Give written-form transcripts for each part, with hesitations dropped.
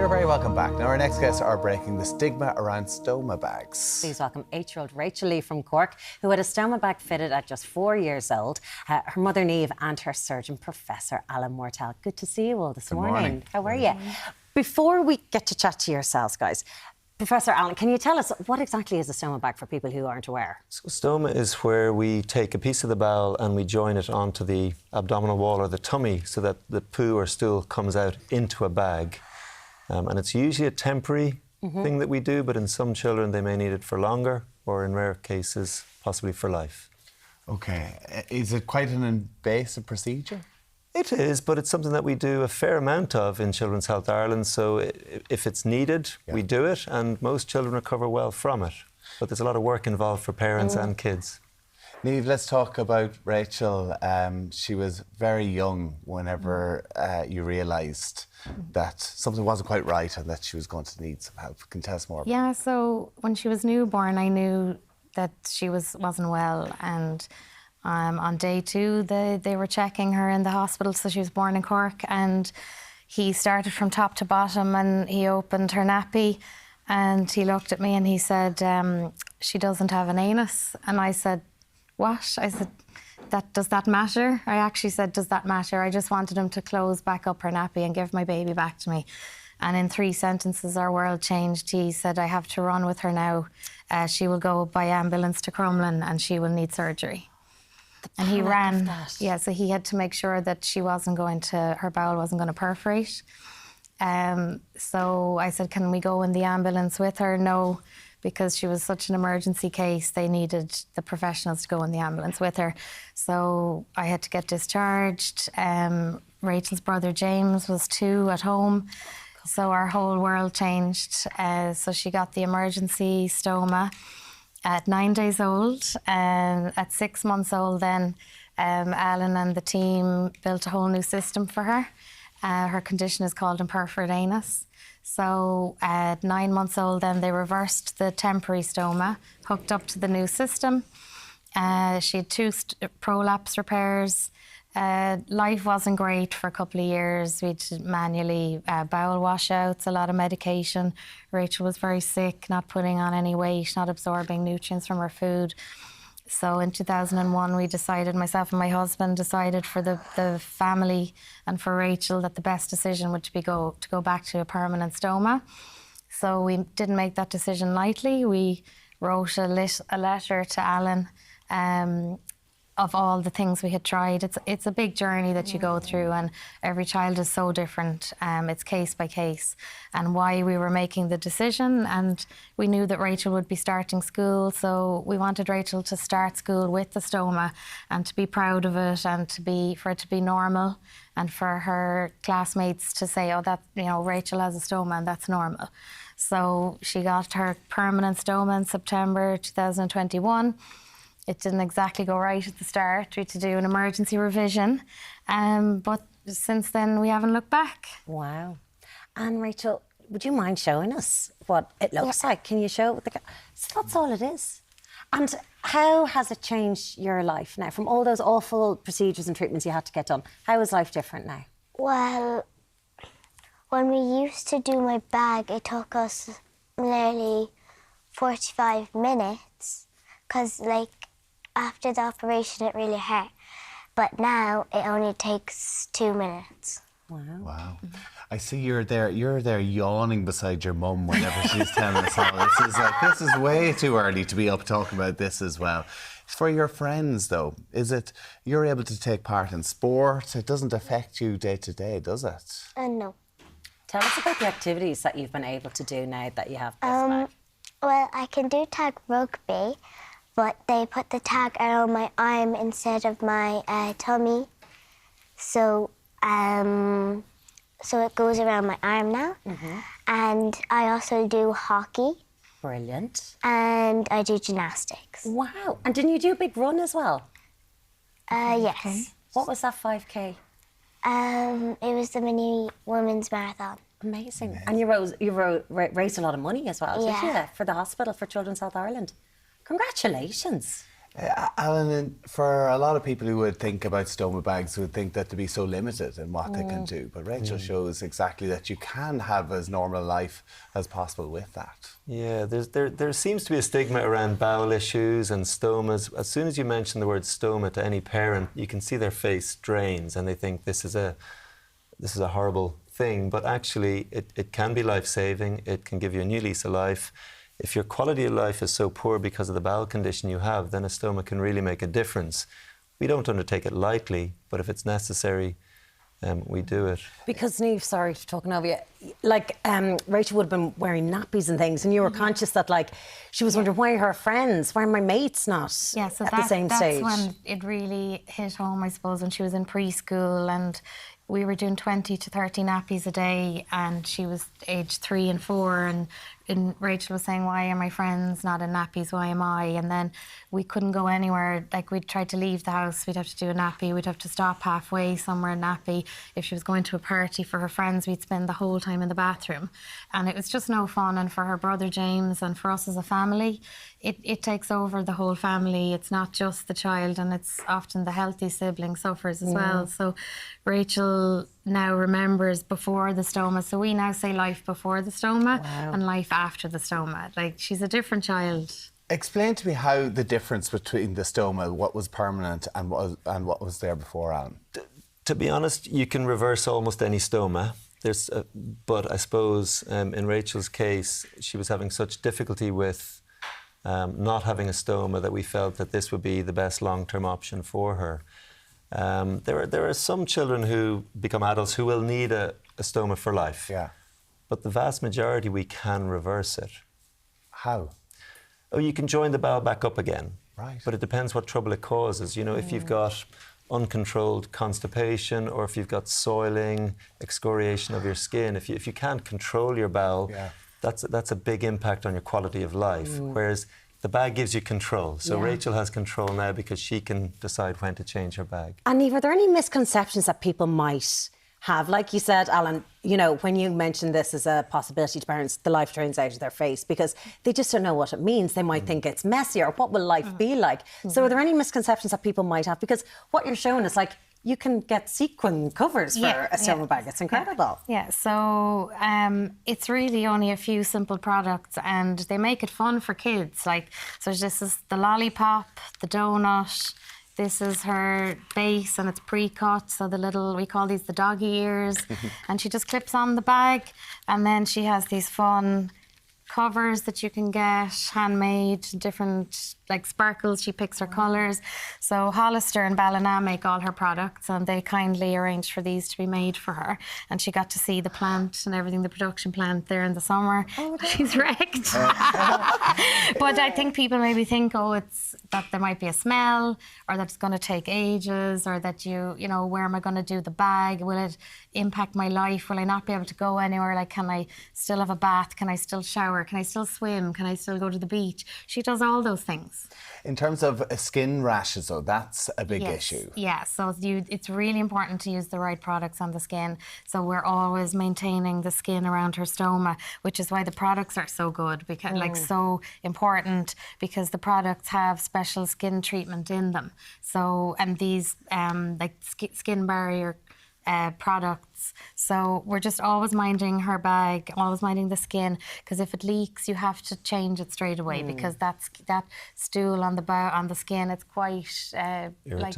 You're very welcome back. Now, our next guests are breaking the stigma around stoma bags. Please welcome 8-year-old Rachel Lee from Cork, who had a stoma bag fitted at just 4 years old. Her mother Niamh and her surgeon, Professor Alan Mortell. Good to see you all this morning. How are you? Before we get to chat to yourselves, guys, Professor Alan, can you tell us what exactly is a stoma bag for people who aren't aware? So stoma is where we take a piece of the bowel and we join it onto the abdominal wall or the tummy so that the poo or stool comes out into a bag. And it's usually a temporary thing that we do, but in some children they may need it for longer or in rare cases possibly for life. Okay. Is it quite an invasive procedure? It is, but it's something that we do a fair amount of in Children's Health Ireland, so if it's needed, we do it, and most children recover well from it. But there's a lot of work involved for parents and kids. Niamh, let's talk about Rachel. She was very young whenever you realised that something wasn't quite right and that she was going to need some help. Can you tell us more? Yeah, so when she was newborn, I knew that she wasn't well, and on day 2, they were checking her in the hospital, so she was born in Cork, and he started from top to bottom and he opened her nappy and he looked at me and he said, she doesn't have an anus. And I said, what? I said, does that matter? I actually said, does that matter? I just wanted him to close back up her nappy and give my baby back to me. And in 3 sentences, our world changed. He said, I have to run with her now. She will go by ambulance to Crumlin and she will need surgery. And he ran, so he had to make sure that her bowel wasn't going to perforate. So I said, can we go in the ambulance with her? No, because she was such an emergency case, they needed the professionals to go in the ambulance with her. So I had to get discharged. Rachel's brother James was 2 at home. So our whole world changed. So she got the emergency stoma at 9 days old. At 6 months old then, Alan and the team built a whole new system for her. Her condition is called imperforate anus. So at 9 months old then they reversed the temporary stoma, hooked up to the new system. She had 2 prolapse repairs. Life wasn't great for a couple of years. We'd manually bowel washouts, a lot of medication. Rachel was very sick, not putting on any weight, not absorbing nutrients from her food. So in 2001, we decided, myself and my husband decided for the family and for Rachel that the best decision would be to go back to a permanent stoma. So we didn't make that decision lightly. We wrote a letter to Alan of all the things we had tried. It's a big journey that you go through, and every child is so different. It's case by case, and why we were making the decision. And we knew that Rachel would be starting school, so we wanted Rachel to start school with the stoma and to be proud of it, and for it to be normal, and for her classmates to say, oh, that, Rachel has a stoma and that's normal. So she got her permanent stoma in September 2021. It didn't exactly go right at the start. We had to do an emergency revision. But since then, we haven't looked back. Wow. And Rachel, would you mind showing us what it looks like? Can you show it? So that's all it is. And how has it changed your life now? From all those awful procedures and treatments you had to get done, how is life different now? Well, when we used to do my bag, it took us nearly 45 minutes. Because, after the operation, it really hurt. But now it only takes 2 minutes. Wow. Wow. I see you're there yawning beside your mum whenever she's telling us all this. This is way too early to be up talking about this as well. For your friends, though, is it you're able to take part in sport? It doesn't affect you day to day, does it? No. Tell us about the activities that you've been able to do now that you have this bag. Well, I can do tag rugby, but they put the tag around my arm instead of my tummy. So it goes around my arm now. And I also do hockey. Brilliant. And I do gymnastics. Wow. And didn't you do a big run as well? Yes. Okay. What was that 5K? It was the mini women's marathon. Amazing. And you raised a lot of money as well, did you? For the hospital, for Children's Health Ireland. Congratulations. Alan, for a lot of people who would think about stoma bags, would think that to be so limited in what they can do. But Rachel shows exactly that you can have as normal a life as possible with that. Yeah, there seems to be a stigma around bowel issues and stomas. As soon as you mention the word stoma to any parent, you can see their face drains and they think this is a horrible thing. But actually, it can be life-saving. It can give you a new lease of life. If your quality of life is so poor because of the bowel condition you have, then a stoma can really make a difference. We don't undertake it lightly, but if it's necessary, we do it. Because Niamh, sorry for talking over you, like Rachel would have been wearing nappies and things, and you were conscious that like she was wondering why are her friends, why are my mates not at the same stage? That's when it really hit home, I suppose, when she was in preschool and we were doing 20 to 30 nappies a day and she was aged 3 and 4 and Rachel was saying, why are my friends not in nappies, why am I? And then we couldn't go anywhere. Like we'd try to leave the house, we'd have to do a nappy, we'd have to stop halfway somewhere in nappy. If she was going to a party for her friends, we'd spend the whole time in the bathroom. And it was just no fun. And for her brother James and for us as a family, it takes over the whole family. It's not just the child, and it's often the healthy sibling suffers as well. So Rachel now remembers before the stoma. So we now say life before the stoma and life after the stoma. Like she's a different child. Explain to me how the difference between the stoma, what was permanent and what was there before, Alan. To be honest, you can reverse almost any stoma. But I suppose in Rachel's case, she was having such difficulty with not having a stoma that we felt that this would be the best long-term option for her. There are some children who become adults who will need a stoma for life. Yeah. But the vast majority, we can reverse it. How? Oh, you can join the bowel back up again. Right. But it depends what trouble it causes. You know, if you've got uncontrolled constipation or if you've got soiling, excoriation of your skin, if you can't control your bowel, that's a big impact on your quality of life. Whereas the bag gives you control. So Rachel has control now because she can decide when to change her bag. And Niamh, are there any misconceptions that people might have? Like you said, Alan, you know, when you mentioned this as a possibility to parents, the life drains out of their face because they just don't know what it means. They might think it's messy or what will life be like? So are there any misconceptions that people might have? Because what you're showing is like, you can get sequin covers for a stoma bag. It's incredible. Yeah, so it's really only a few simple products and they make it fun for kids. Like, so this is the lollipop, the donut, this is her base and it's pre-cut, so the little, we call these the doggy ears, and she just clips on the bag and then she has these fun covers that you can get, handmade, different like sparkles, she picks her colours. So Hollister and Ballina make all her products and they kindly arranged for these to be made for her. And she got to see the plant and everything, the production plant there in the summer. She's wrecked. But I think people maybe think, oh, it's that there might be a smell or that it's going to take ages or that you know, where am I going to do the bag? Will it impact my life? Will I not be able to go anywhere? Like, can I still have a bath? Can I still shower? Can I still swim? Can I still go to the beach? She does all those things. In terms of skin rashes, though, that's a big issue. Yeah, so it's really important to use the right products on the skin. So we're always maintaining the skin around her stoma, which is why the products are so good, because like so important, because the products have special skin treatment in them. So, and these like skin barrier products. So we're just always minding her bag, always minding the skin, because if it leaks, you have to change it straight away because that stool on the skin, it's quite like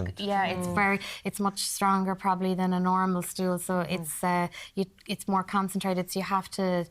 it's much stronger probably than a normal stool. So it's more concentrated. So you have to.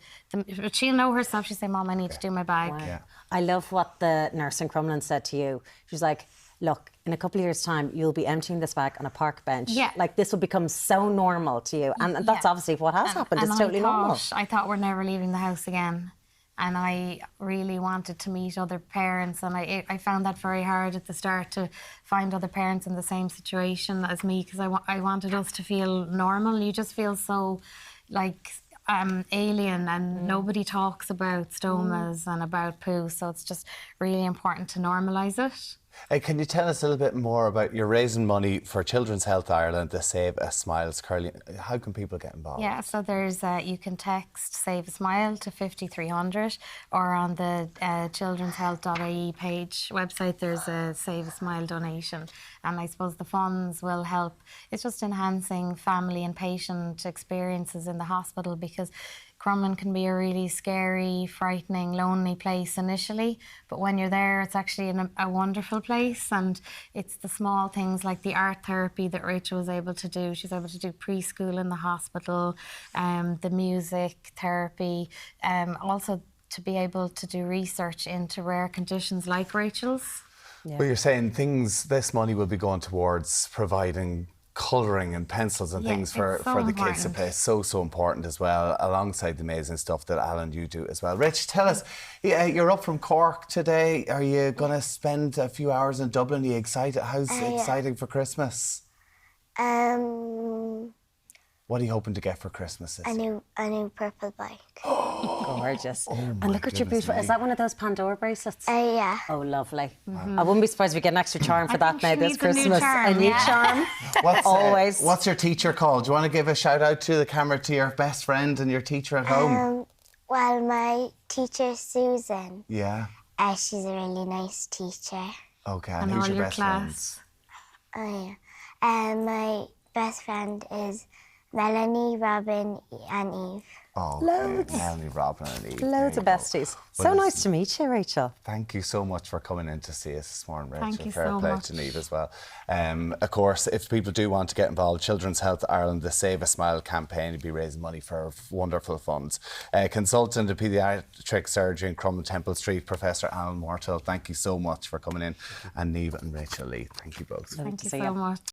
She'll know herself. She'll say, "Mom, I need to do my bag." Wow. Yeah. I love what the nurse in Crumlin said to you. She's like, look, in a couple of years' time, you'll be emptying this bag on a park bench. Yeah. Like, this will become so normal to you. And that's obviously what has happened. It's totally normal. I thought we're never leaving the house again. And I really wanted to meet other parents. And I found that very hard at the start to find other parents in the same situation as me, because I wanted us to feel normal. You just feel so, like, alien, and nobody talks about stomas and about poo. So it's just really important to normalise it. Can you tell us a little bit more about you're raising money for Children's Health Ireland, the Save a Smile's Curly? How can people get involved? Yeah, so there's you can text Save a Smile to 5300, or on the childrenshealth.ie page website there's a Save a Smile donation, and I suppose the funds will help. It's just enhancing family and patient experiences in the hospital, because Crumlin can be a really scary, frightening, lonely place initially, but when you're there, it's actually a wonderful place, and it's the small things like the art therapy that Rachel was able to do. She's able to do preschool in the hospital, the music therapy, also to be able to do research into rare conditions like Rachel's. Yeah. Well, you're saying this money will be going towards providing colouring and pencils and things for the kids to play. So important as well, alongside the amazing stuff that Alan, you do as well. Rich, tell us, you're up from Cork today. Are you going to spend a few hours in Dublin? Are you excited? How's exciting for Christmas? What are you hoping to get for Christmas this year? A new purple bike. Gorgeous. And look at your beautiful... Is that one of those Pandora bracelets? Yeah. Oh, lovely. I wouldn't be surprised if we get an extra charm for that now this Christmas. A new charm. Always. What's your teacher called? Do you want to give a shout out to the camera to your best friend and your teacher at home? Well, my teacher, Susan. Yeah. She's a really nice teacher. Okay, and who's your best class? friends? My best friend is Melanie, Robin, and Eve. Oh, Loads. Melanie, Robin, and Eve. Loads of besties. So nice to meet you, Rachel. Thank you so much for coming in to see us this morning, Rachel. Thank you Fair so play much. to Niamh as well. Of course, if people do want to get involved, Children's Health Ireland, the Save a Smile campaign, will be raising money for wonderful funds. Consultant in paediatric surgery in Crumlin Temple Street, Professor Alan Mortell, thank you so much for coming in. And Niamh and Rachel Lee, thank you both. Thank you so much.